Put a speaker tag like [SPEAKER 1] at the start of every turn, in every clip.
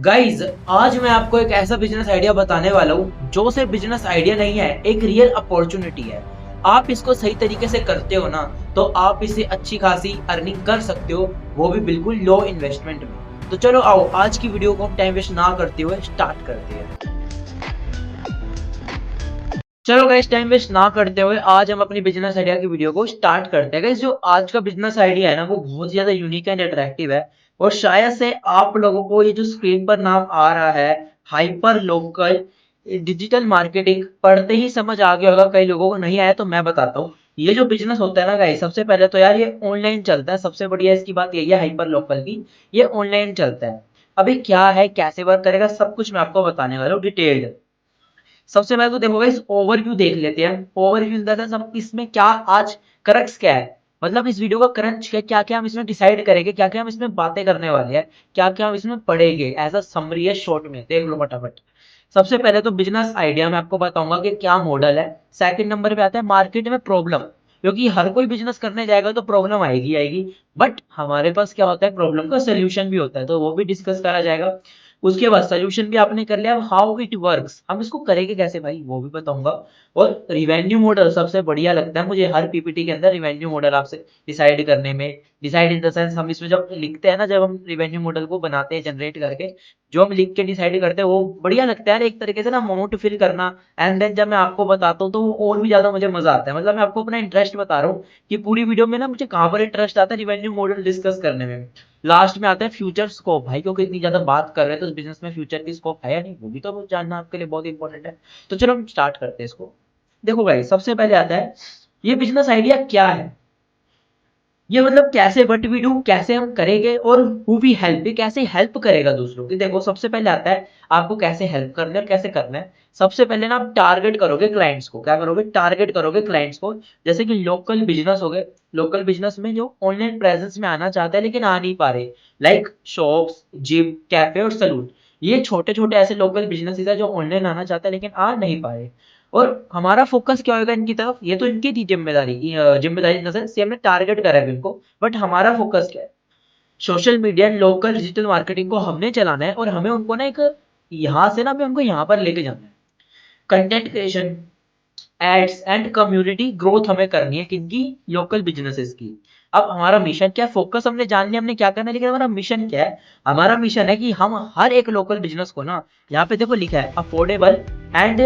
[SPEAKER 1] Guys, आज मैं आपको एक ऐसा बिजनेस आइडिया बताने वाला हूँ जो सिर्फ बिजनेस आइडिया नहीं है, एक रियल अपॉर्चुनिटी है। आप इसको सही तरीके से करते हो ना, तो आप इससे अच्छी खासी अर्निंग कर सकते हो, वो भी बिल्कुल लो इन्वेस्टमेंट में। तो चलो आओ, आज की वीडियो को हम टाइम वेस्ट ना करते हुए स्टार्ट करते हैं। चलो गाइस, टाइम वेस्ट ना करते हुए आज हम अपनी बिजनेस आइडिया की वीडियो को स्टार्ट करते हैं। गाइस, जो आज का बिजनेस आइडिया है ना, वो बहुत ज्यादा यूनिक एंड अट्रैक्टिव है। और शायद से आप लोगों को ये जो स्क्रीन पर नाम आ रहा है, हाइपर लोकल डिजिटल मार्केटिंग, पढ़ते ही समझ आ गया होगा। कई लोगों को नहीं आया तो मैं बताता हूँ। ये जो बिजनेस होता है ना गाइस, सबसे पहले तो यार ये ऑनलाइन चलता है। सबसे बढ़िया इसकी बात यही है हाइपर लोकल की, ये ऑनलाइन चलता है। अभी क्या है, कैसे वर्क करेगा, सब कुछ मैं आपको बताने वाला हूँ डिटेल्ड। सबसे पहले तो देखो इस ओवरव्यू देख लेते हैं। ओवरव्यू इन द सेंस हम इसमें क्या आज करक्स क्या है, मतलब इस वीडियो का करंट क्या क्या हम इसमें डिसाइड करेंगे, क्या क्या हम इसमें बातें करने वाले हैं, क्या क्या हम इसमें पढ़ेंगे। ऐसा समरी है शॉर्ट में, देख लो फटाफट। सबसे पहले तो बिजनेस आइडिया मैं आपको बताऊंगा कि क्या मॉडल है। सेकंड नंबर पे आता है मार्केट में प्रॉब्लम, क्योंकि हर कोई बिजनेस करने जाएगा तो प्रॉब्लम आएगी आएगी। बट हमारे पास क्या होता है, प्रॉब्लम का सोल्यूशन भी होता है, तो वो भी डिस्कस करा जाएगा। उसके बाद सोल्यूशन भी आपने कर लिया, हाउ इट वर्क्स, हम इसको करेंगे कैसे भाई, वो भी बताऊंगा। और रिवेन्यू मॉडल सबसे बढ़िया लगता है मुझे हर पीपीटी के अंदर, रिवेन्यू मॉडल आपसे डिसाइड करने में। डिसाइड इन द सेंस, हम इसमें जब लिखते हैं ना, जब हम रिवेन्यू मॉडल को बनाते हैं जनरेट करके, जो हम लिख के डिसाइड करते हैं वो बढ़िया लगता है एक तरीके से ना, अमाउंट फिल करना। एंड देन जब मैं आपको बताता हूँ तो वो और भी ज्यादा मुझे मजा आता है। मतलब मैं आपको अपना इंटरेस्ट बता रहा हूँ कि पूरी वीडियो में ना मुझे कहाँ पर इंटरेस्ट आता है, रिवेन्यू मॉडल डिस्कस करने में। लास्ट में आता है फ्यूचर स्कोप, भाई क्योंकि इतनी ज्यादा बात कर रहे हैं तो इस बिजनेस में फ्यूचर की स्कोप है या नहीं, वो भी तो जानना आपके लिए बहुत इंपॉर्टेंट है। तो चलो हम स्टार्ट करते हैं इसको। देखो भाई, सबसे पहले आता है ये बिजनेस आइडिया क्या है। ये मतलब कैसे, व्हाट वी डू, कैसे हम करेंगे, और हु वी हेल्प, ये कैसे हेल्प करेगा दूसरों की। देखो सबसे पहले आता है आपको कैसे हेल्प करना है और कैसे करना है। सबसे पहले ना आप टारगेट करोगे क्लाइंट्स को, क्या करोगे, टारगेट करोगे क्लाइंट्स को। जैसे कि लोकल बिजनेस हो गए, लोकल बिजनेस में जो ऑनलाइन प्रेजेंस में आना चाहते हैं लेकिन आ नहीं पा रहे, लाइक शॉप्स, जिम, कैफे और सलून। ये छोटे छोटे ऐसे लोकल बिजनेसेस है जो ऑनलाइन आना चाहते हैं लेकिन आ नहीं पा रहे। और हमारा फोकस क्या होगा इनकी तरफ, ये तो इनकी थी जिम्मेदारी, जिम्मेदारी इन द सेंस हमने टारगेट करा है इनको। बट हमारा फोकस क्या है, social media and local digital marketing को हमने चलाना है, और हमें उनको ना एक यहाँ से ना, हमें उनको यहाँ पर लेके जाना है। Content creation, ads and community growth हमें करनी है किनकी, लोकल बिजनेसेस की। अब हमारा मिशन क्या है, फोकस हमने जान लिया हमने क्या करना है, लेकिन हमारा मिशन क्या है। हमारा मिशन है कि हम हर एक लोकल बिजनेस को ना, यहाँ पे देखो लिखा है affordable and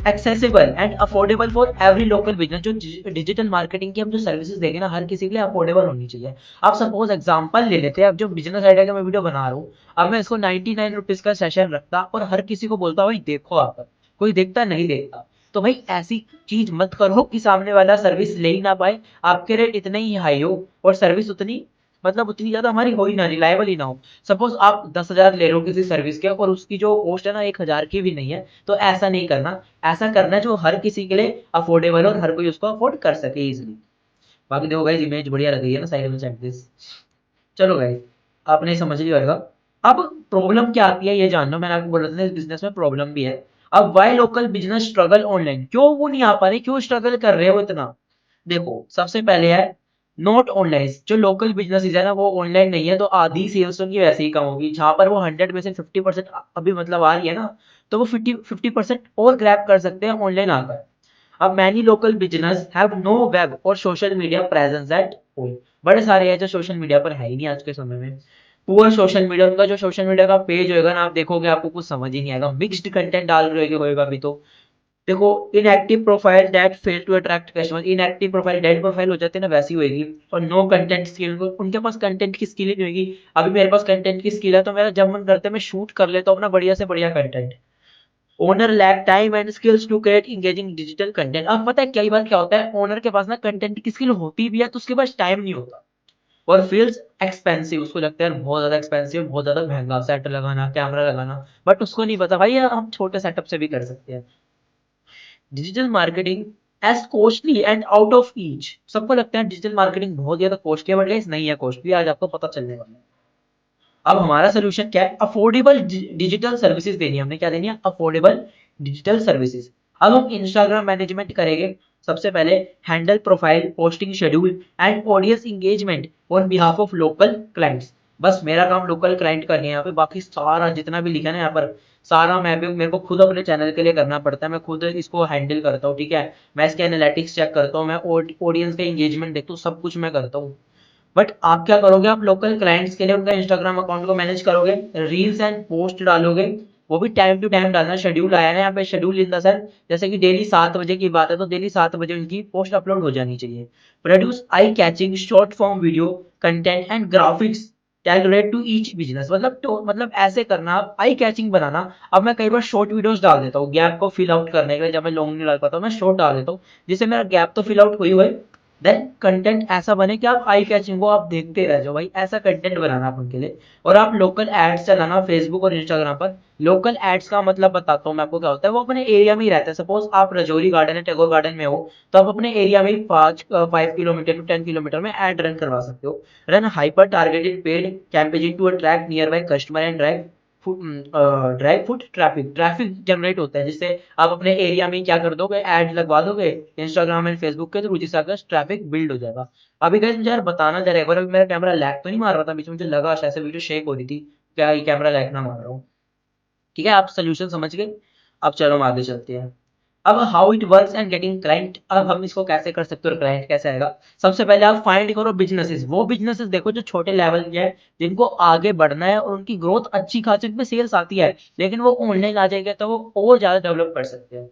[SPEAKER 1] accessible and affordable for every local business. जो डिजिटल मार्केटिंग की हम जो सर्विसेज देंगे ना, हर किसी के लिए अफोर्डेबल होनी चाहिए। आप सपोज एग्जांपल ले लेते हैं, अब जो बिजनेस आइडिया का मैं वीडियो बना रहा हूँ, अब मैं इसको 99 रुपीज का सेशन रखता और हर किसी को बोलता भाई देखो आप, कोई देखता नहीं देखता। तो भाई ऐसी चीज मत करो कि सामने वाला सर्विस ले ही ना पाए, आपके रेट इतने ही हाई हो और सर्विस उतनी, मतलब उतनी ज्यादा हमारी हो ही ना, रिलायबल ही ना हो। सपोज आप 10,000 ले रहे हो किसी सर्विस के, और उसकी जो कॉस्ट है ना 1,000 की भी नहीं है, तो ऐसा नहीं करना। ऐसा करना है जो हर किसी के लिए अफोर्डेबल और हर कोई उसको अफोर्ड कर सके इजिली। बाकी देखो गाइस, इमेज बढ़िया लग रही है ना साइड में सेट दिस। चलो गाइस, आपने समझ लिया होगा। अब प्रॉब्लम क्या आती है ये जानना, मैंने आपको बोला था इस बिजनेस में प्रॉब्लम भी है। अब why local business struggle online, क्यों वो नहीं आ पा रहे, क्यों स्ट्रगल कर रहे हो इतना। देखो सबसे पहले है नॉट ऑनलाइन। जो लोकल बिजनेस है ना, वो ऑनलाइन नहीं है, तो आधी सेल्स उनकी वैसे ही कम होगी। जहां पर वो 100 में से 50% अभी मतलब आ रही है ना, तो वो 50% और ग्रैब कर सकते हैं ऑनलाइन आकर। अब many local business have no web और social media presence at all. बड़े सारे हैं जो सोशल मीडिया पर है ही नहीं आज के समय में। पुअर सोशल मीडिया, उनका जो सोशल मीडिया का पेज होगा ना, आप देखोगे आपको कुछ समझ ही नहीं आएगा, मिक्स्ड कंटेंट डाल रहे होएगा अभी तो। देखो, inactive profile that fail to attract customer, inactive profile, dead profile हो जाते हैं ना, वैसी होगी। और नो कंटेंट स्किल, उनके पास कंटेंट की स्किल ही नहीं होगी। अभी मेरे पास कंटेंट की स्किल है, तो मेरा जब मन करता है मैं शूट कर लेता हूँ अपना बढ़िया से बढ़िया content. Owner lack time and skills to create engaging digital content. अब पता है कई बार क्या होता है, ओनर के पास ना कंटेंट की स्किल होती भी है तो उसके पास टाइम नहीं होता, और फील्स एक्सपेंसिव, उसको लगता है बहुत ज्यादा एक्सपेंसिव, बहुत ज्यादा महंगा सेट लगाना, कैमरा लगाना। बट उसको नहीं पता भाई हम छोटे सेटअप से भी कर सकते हैं। Digital marketing as costly and out of each. सबको लगता है डिजिटल मार्केटिंग बहुत ज्यादा कॉस्टली है, बट गाइस नहीं है कॉस्टली, आज आपको पता चलने वाला है। अब हमारा सोल्यूशन क्या है, अफोर्डेबल डिजिटल सर्विसेज देनी है हमने, क्या देनी है, अफोर्डेबल डिजिटल सर्विसेज। अब हम इंस्टाग्राम मैनेजमेंट करेंगे। सबसे पहले handle profile posting schedule and audience engagement on behalf of local clients. बस मेरा काम लोकल क्लाइंट का नहीं है यहाँ पे, बाकी सारा जितना भी लिखा है ना यहाँ पर, सारा मैं भी मेरे को खुद अपने चैनल के लिए करना पड़ता है, मैं खुद इसको हैंडल करता हूँ, ठीक है। मैं इसके एनालिटिक्स चेक करता हूँ, मैं ऑडियंस का एंगेजमेंट देखता हूँ, सब कुछ मैं करता हूँ। बट आप क्या करोगे, आप लोकल क्लाइंट्स के लिए उनका इंस्टाग्राम अकाउंट को मैनेज करोगे, रील्स एंड पोस्ट डालोगे, वो भी टाइम टू टाइम डालना। शेड्यूल आया है यहाँ पे, शेड्यूल इन द सेंस जैसे कि डेली 7 बजे की बात है तो डेली 7 बजे उनकी पोस्ट अपलोड हो जानी चाहिए। Produce eye catching short form video content and graphics tailored to each business, मतलब तो मतलब ऐसे करना, आई कैचिंग बनाना। अब मैं कई बार शॉर्ट वीडियोस डाल देता हूँ गैप को फिल आउट करने के लिए, जब मैं लॉन्ग नहीं डाल पाता हूँ मैं शॉर्ट डाल देता हूँ, जिससे मेरा गैप तो फिल आउट हुई हुई, देन कंटेंट ऐसा बने कि आप आई कैचिंग को आप देखते रह जाओ, भाई ऐसा कंटेंट बनाना आप उनके लिए। और आप लोकल एड्स चलाना फेसबुक और इंस्टाग्राम पर। लोकल एड्स का मतलब बताता हूँ मैं आपको क्या होता है, वो अपने एरिया में ही रहता है। सपोज आप रजौरी गार्डन या टैगोर गार्डन में हो, तो आप अपने एरिया में ही 5 किलोमीटर टू 10 किलोमीटर में एड रन करवा सकते हो। Run hyper targeted paid campaign to attract nearby customer and drive foot traffic, traffic generate होता है जिससे आप अपने एरिया में क्या कर दोगे, ऐड लगवा दोगे इंस्टाग्राम एंड फेसबुक के थ्रू, जिससे आपका ट्रैफिक बिल्ड हो जाएगा। अभी गाइस मुझे यार बताना जरा एक बार, अभी मेरा कैमरा लैग तो नहीं मार रहा था बीच में, मुझे लगा शायद से वीडियो शेक हो रही थी, क्या ये कैमरा लैग ना मार रहा हूँ। ठीक है, आप सोल्यूशन समझ गए। अब चलो हम आगे चलते हैं। अब how it works and getting client, अब हम इसको कैसे कर सकते हो और क्लाइंट कैसे आएगा। सबसे पहले आप फाइंड करो बिजनेसेस, वो बिजनेसेस देखो जो छोटे लेवल के हैं, जिनको आगे बढ़ना है और उनकी ग्रोथ अच्छी खासी, उनमें सेल्स आती है, लेकिन वो ऑनलाइन आ जाएगा तो वो और ज्यादा डेवलप कर सकते हैं।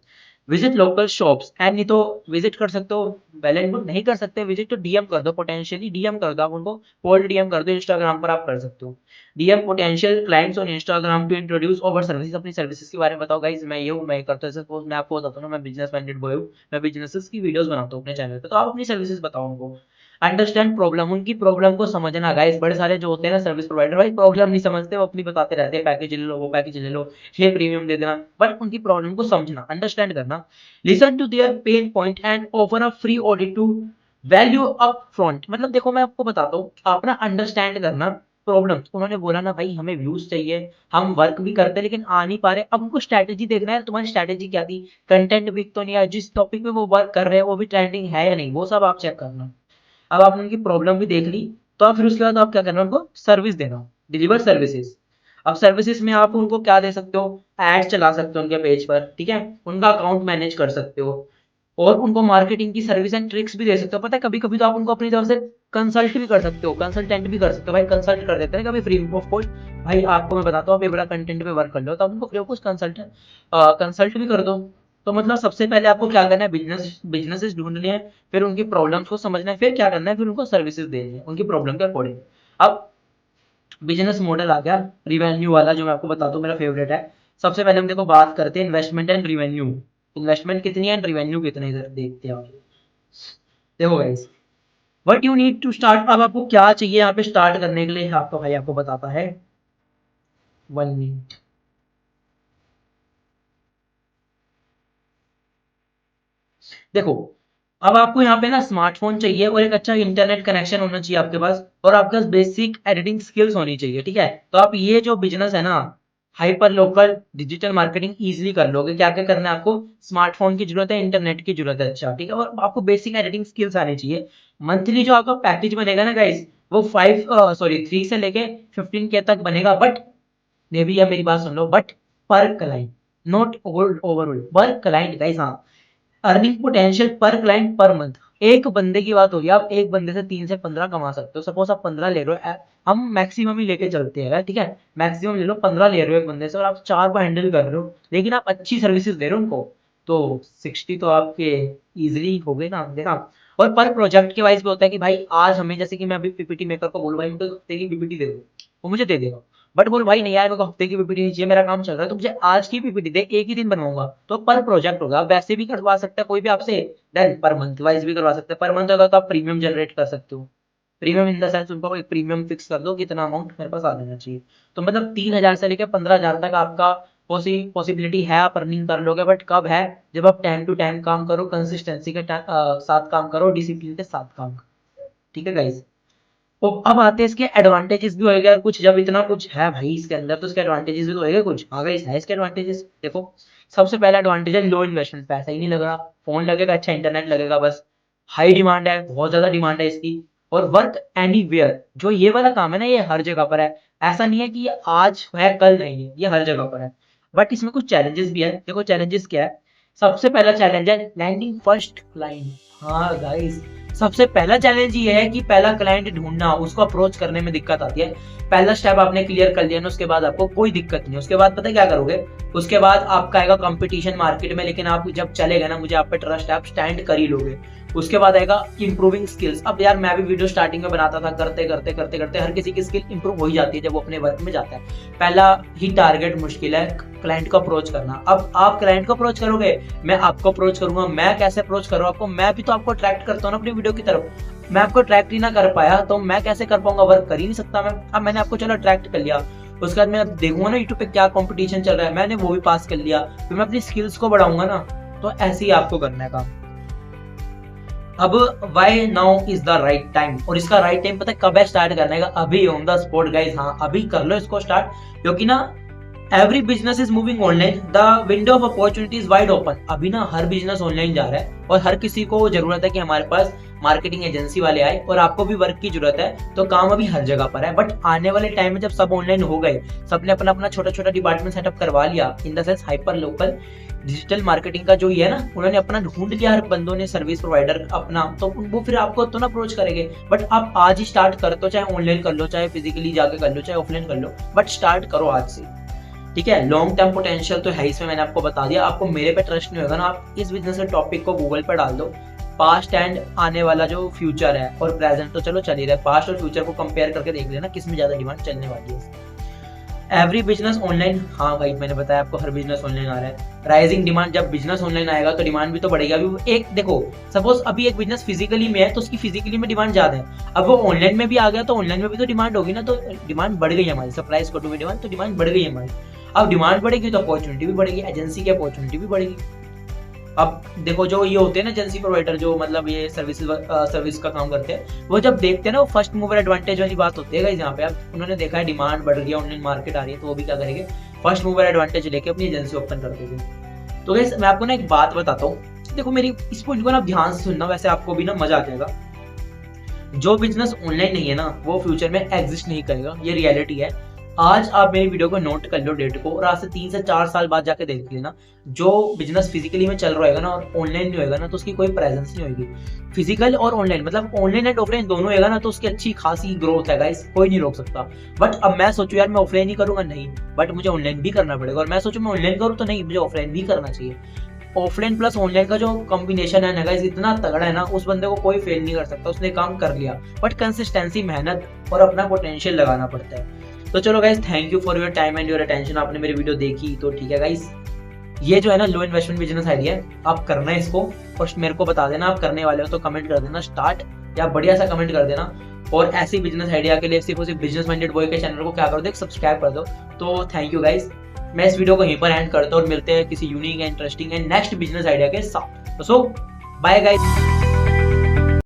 [SPEAKER 1] विजिट लोकल शॉप्स एंड, नहीं तो विजिट कर सकते हो, पहले इनको नहीं कर सकते विजिट तो डीएम कर दो, पोटेंशियली डीएम कर दो आप उनको, कोल्ड डीएम कर दो, इंस्टाग्राम पर आप कर सकते हो। DM potential clients on Instagram to introduce over services, अपनी सर्विसेज के बारे में बताओ गाइस, मैं ये हूँ, मैं करता हूँ। सपोज मैं आपको बताता हूँ ना, मैं बिजनेस माइंडेड बॉय हूँ, मैं बिजनेसेस की वीडियोस बनाता हूँ अपने चैनल पे, तो आप अपनी सर्विसेज बताओ उनको। अंडरस्टैंड प्रॉब्लम, उनकी प्रॉब्लम को समझना गाइस, बड़े सारे जो होते हैं ना सर्विस प्रोवाइडर, भाई प्रॉब्लम नहीं समझते, वो अपनी बताते रहते हैं, पैकेज ले लो, वो पैकेज ले लो, ये प्रीमियम दे देना, बट उनकी प्रॉब्लम को समझना, अंडरस्टैंड करना। Listen to their pain point and offer a free audit to value up front, मतलब देखो मैं आपको बताता हूँ, आप ना अंडरस्टैंड करना प्रॉब्लम। उन्होंने बोला ना भाई हमें व्यूज चाहिए, हम वर्क भी करते हैं लेकिन आ नहीं पा रहे, अब उनको स्ट्रैटेजी देखना है, तुम्हारी स्ट्रैटेजी क्या थी, कंटेंट वीक तो नहीं है, जिस टॉपिक पे वो वर्क कर रहे हैं वो भी ट्रेंडिंग है या नहीं, वो सब आप चेक करना। अब आपने उनकी प्रॉब्लम भी देख ली, तो आप फिर उसके बाद आप क्या करना, उनको सर्विस देना, डिलीवर सर्विसेज। अब सर्विसेज में आप उनको क्या दे सकते हो, एड चला सकते हो उनके पेज पर, ठीक है, उनका अकाउंट मैनेज कर सकते हो, और उनको मार्केटिंग की सर्विस एंड ट्रिक्स भी दे सकते हो। पता है कभी कभी तो आप उनको अपनी तरफ से कंसल्ट भी कर सकते हो, कंसल्टेंट भी कर सकते हो, भाई कंसल्ट कर देते हैं कभी फ्री ऑफ कॉस्ट। भाई आपको मैं बताता हूँ, आप ये बड़ा कंटेंट पे वर्क कर लो तो आप उनको फ्री ऑफ कॉस्ट कंसल्ट भी कर दो। तो मतलब सबसे पहले आपको क्या करना है, बिजनेसेस ढूंढने हैं, फिर उनकी प्रॉब्लम्स को समझना है, फिर क्या करना है, फिर उनको सर्विसेज देनी है उनकी प्रॉब्लम के अकॉर्डिंग। अब बिजनेस मॉडल आ गया रिवेन्यू वाला, जो मैं आपको बताता हूँ मेरा फेवरेट है। सबसे पहले हम देखो बात करते हैं इन्वेस्टमेंट एंड रिवेन्यू, इन्वेस्टमेंट कितनी है एंड रिवेन्यू कितने, इधर देखते हैं आप। देखो guys, what you need to start, अब आपको क्या चाहिए यहाँ पे स्टार्ट करने के लिए, आपको भाई आपको बताता है 1 मिनट। देखो, अब आपको यहाँ पे ना स्मार्टफोन चाहिए और एक अच्छा इंटरनेट कनेक्शन होना चाहिए आपके पास, और आपके पास बेसिक एडिटिंग स्किल्स होनी चाहिए, ठीक है। तो आप ये जो बिजनेस है ना, hyper local digital marketing easily कर लोगे। क्या क्या करना है आपको, स्मार्टफोन की जरूरत है, इंटरनेट की जरूरत है, अच्छा ठीक है, और आपको बेसिक एडिटिंग स्किल्स आनी चाहिए। मंथली जो आपका पैकेज बनेगा ना गाइस, वो 3 से लेके 15K तक बनेगा, बट मे भी, या मेरी बात सुन लो, बट पर क्लाइंट, नॉट ओवरऑल, पर क्लाइंट गाइस, हाँ। अर्निंग पोटेंशियल पर क्लाइंट पर मंथ, एक बंदे की बात हो रही है, आप एक बंदे से 3 से 15 कमा सकते हो। सपोज आप 15 ले रहे हो, हम मैक्सिमम ही लेके चलते हैं, ठीक है, मैक्सिमम ले लो 15 ले रहे हो एक बंदे से, और आप 4 को हैंडल कर रहे हो, लेकिन आप अच्छी सर्विसेज दे रहे हो उनको, तो 60 तो आपके इजिली हो गए ना, देखा। और पर प्रोजेक्ट के वाइज भी होता है कि भाई आज हमें, जैसे कि मैं अभी पीपीटी मेकर को बोलूँ भाई मुझे तेरी पीपीटी दे दो, वो मुझे दे देगा। बट बोल भाई नहीं यार मेरे को हफ्ते की पीपीटी नहीं चाहिए, मेरा काम चल रहा है, तो मुझे आज की पीपीटी दे, एक ही दिन बनवाऊंगा, तो पर प्रोजेक्ट होगा। आप वैसे भी करवा सकते हैं कोई भी आपसे, देन पर मंथ वाइज भी करवा सकते हैं। पर मंथ होगा तो आप प्रीमियम जनरेट कर सकते हो, प्रीमियम इन द सेंस उनको एक प्रीमियम फिक्स कर दो कि इतना अमाउंट मेरे पास आ जाना चाहिए। तो मतलब 3,000 से लेकर 15,000 तक आपका पॉसिबिलिटी है, आप अर्निंग कर लोगे, बट कब है, जब आप टाइम टू टाइम काम करो, कंसिस्टेंसी के साथ काम करो, डिसिप्लिन के साथ काम करो, ठीक है गाइस। तो अब आते हैं इसके एडवांटेजेस भी होएगा कुछ, जब इतना कुछ है भाई इसके अंदर तो इसके एडवांटेजेस भी तो होएगा कुछ, हाँ गाइस है इसके एडवांटेजेस। देखो, सबसे पहला एडवांटेज है लो इन्वेस्टमेंट, पैसा ही नहीं लग रहा, फोन लगेगा, अच्छा इंटरनेट लगेगा बस। हाई डिमांड है, बहुत ज्यादा डिमांड है इसकी। और वर्क एनीवेयर, जो ये वाला काम है ना, ये हर जगह पर है। ऐसा नहीं है कि ये आज है कल नहीं है, ये हर जगह पर है। बट इसमें कुछ चैलेंजेस भी है। देखो चैलेंजेस क्या है। सबसे पहला चैलेंज है लैंडिंग फर्स्ट क्लाइंट। हाँ गाइस, सबसे पहला चैलेंज ये है कि पहला क्लाइंट ढूंढना, उसको अप्रोच करने में दिक्कत आती है। पहला स्टेप आपने क्लियर कर लिया ना, उसके बाद आपको कोई दिक्कत नहीं। उसके बाद पता है क्या करोगे, उसके बाद आपका आएगा कंपटीशन मार्केट में, लेकिन आप जब चलेगा ना, मुझे आप पे ट्रस्ट है, आप स्टैंड कर ही लोगे। उसके बाद आएगा इंप्रूविंग स्किल्स। अब यार मैं भी वीडियो स्टार्टिंग में बनाता था, करते करते करते करते हर किसी की स्किल इंप्रूव हो ही जाती है जब वो अपने वर्क में जाता है। पहला ही टारगेट मुश्किल है, क्लाइंट को अप्रोच करना। अब आप क्लाइंट को अप्रोच करोगे, मैं आपको अप्रोच करूंगा। मैं कैसे अप्रोच करूँ आपको, मैं भी तो आपको अट्रैक्ट करता हूँ ना अपनी वीडियो की तरफ। मैं आपको अट्रैक्ट ही ना कर पाया तो मैं कैसे कर पाऊंगा, वर्क कर ही नहीं सकता मैं। अब मैंने आपको चलो अट्रैक्ट कर लिया, उसके बाद मैं देखूंगा ना यूट्यूब पे क्या कंपटीशन चल रहा है, मैंने वो भी पास कर लिया, फिर मैं अपनी स्किल्स को बढ़ाऊंगा ना। तो ऐसे ही आपको करना है काम। अब why now is the right time, और इसका राइट टाइम पता है कब है स्टार्ट करने का, अभी ऑन द स्पॉट गाइस। हाँ अभी कर लो इसको स्टार्ट, क्योंकि ना every business is moving online, the window of opportunity is wide open. अभी ना हर बिजनेस ऑनलाइन जा रहा है और हर किसी को जरूरत है कि हमारे पास मार्केटिंग एजेंसी वाले आए, और आपको भी वर्क की जरूरत है, तो काम अभी हर जगह पर है। बट आने वाले टाइम में जब सब ऑनलाइन हो गए, सबने अपना अपना छोटा छोटा डिपार्टमेंट सेटअप करवा लिया, in the sense hyper local digital marketing का जो ये है ना, उन्होंने अपना ढूंढ लिया हर बंदों ने सर्विस प्रोवाइडर अपना, तो वो फिर आपको तो ना अप्रोच करेंगे। बट आप आज ही स्टार्ट कर दो, चाहे ऑनलाइन कर लो, चाहे फिजिकली जाके कर लो, चाहे ऑफलाइन कर लो, बट स्टार्ट करो आज से। ठीक है, लॉन्ग टर्म पोटेंशियल तो है इसमें, मैंने आपको बता दिया। आपको मेरे पे ट्रस्ट नहीं होगा ना, आप इस बिजनेस के टॉपिक को गूगल पर डाल दो, पास्ट एंड आने वाला जो फ्यूचर है, और प्रेजेंट तो चलो चल ही रहा है, पास्ट और फ्यूचर को कंपेयर करके देख लेना किस में ज्यादा डिमांड चलने वाली है। एवरी बिजनेस ऑनलाइन, हाँ भाई मैंने बताया आपको हर बिजनेस ऑनलाइन आ रहा है। राइजिंग डिमांड, जब बिजनेस ऑनलाइन आएगा तो डिमांड भी तो बढ़ेगी। अभी एक देखो, सपोज अभी एक बिजनेस फिजिकली में है तो उसकी फिजिकली में डिमांड ज्यादा है, अब वो ऑनलाइन में भी आ गया तो ऑनलाइन में भी तो डिमांड होगी ना, तो डिमांड बढ़ गई हमारी, supply is equal to demand, तो डिमांड बढ़ गई हमारी। अब डिमांड बढ़ेगी तो अपॉर्चुनिटी भी बढ़ेगी, एजेंसी की अपॉर्चुनिटी भी बढ़ेगी। अब देखो जो ये होते हैं ना एजेंसी प्रोवाइडर, जो मतलब ये सर्विस का काम करते हैं, वो जब देखते हैं ना, वो फर्स्ट मूवर एडवांटेज वाली बात होती है गाइस यहाँ पे। अब उन्होंने देखा है डिमांड बढ़ रही है, ऑनलाइन मार्केट आ रही है, तो वो भी क्या करेंगे, फर्स्ट मूवर एडवांटेज लेके अपनी एजेंसी ओपन कर देंगे। तो गाइस मैं आपको ना एक बात बताता हूँ, देखो मेरी इस पॉइंट को ना ध्यान से सुनना, वैसे आपको भी ना मजा आ जाएगा। जो बिजनेस ऑनलाइन नहीं है ना, वो फ्यूचर में एग्जिस्ट नहीं करेगा, ये रियलिटी है। आज आप मेरी वीडियो को नोट कर लो डेट को, और आज से 3 से 4 साल बाद जाके देख लेना, जो बिजनेस फिजिकली में चल रहा होगा ना और ऑनलाइन नहीं होगा ना, तो उसकी कोई प्रेजेंस नहीं होगी। फिजिकल और ऑनलाइन, मतलब ऑनलाइन एंड ऑफलाइन दोनों होगा ना, तो उसकी अच्छी खासी ग्रोथ है गाइस, कोई नहीं रोक सकता। बट अब मैं सोचूं यार मैं ऑफलाइन ही करूंगा, नहीं, बट मुझे ऑनलाइन भी करना पड़ेगा। और मैं सोचूं मैं ऑनलाइन करूँ, तो नहीं, मुझे ऑफलाइन भी करना चाहिए। ऑफलाइन प्लस ऑनलाइन का जो कॉम्बिनेशन है ना गाइस, इतना तगड़ा है ना, उस बंदे को कोई फेल नहीं कर सकता। उसने काम कर लिया, बट कंसिस्टेंसी, मेहनत और अपना पोटेंशियल लगाना पड़ता है। तो चलो guys, thank you for your time and your attention. आपने मेरी वीडियो देखी तो ठीक है गाइस, ये जो है ना लो इन्वेस्टमेंट बिजनेस आइडिया है, आप करना है इसको, और मेरे को बता देना आप करने वाले हो, तो कमेंट कर देना स्टार्ट, या बढ़िया सा कमेंट कर देना। और ऐसी बिजनेस आइडिया के लिए सिर्फ और सिर्फ बिजनेस माइंडेड बॉय के चैनल को क्या कर दो, एक सब्सक्राइब कर दो। तो थैंक यू गाइस, मैं इस वीडियो को यहीं पर एंड करता हूँ, और मिलते हैं किसी unique and interesting and next business idea के साथ। तो सो बाय गाइस।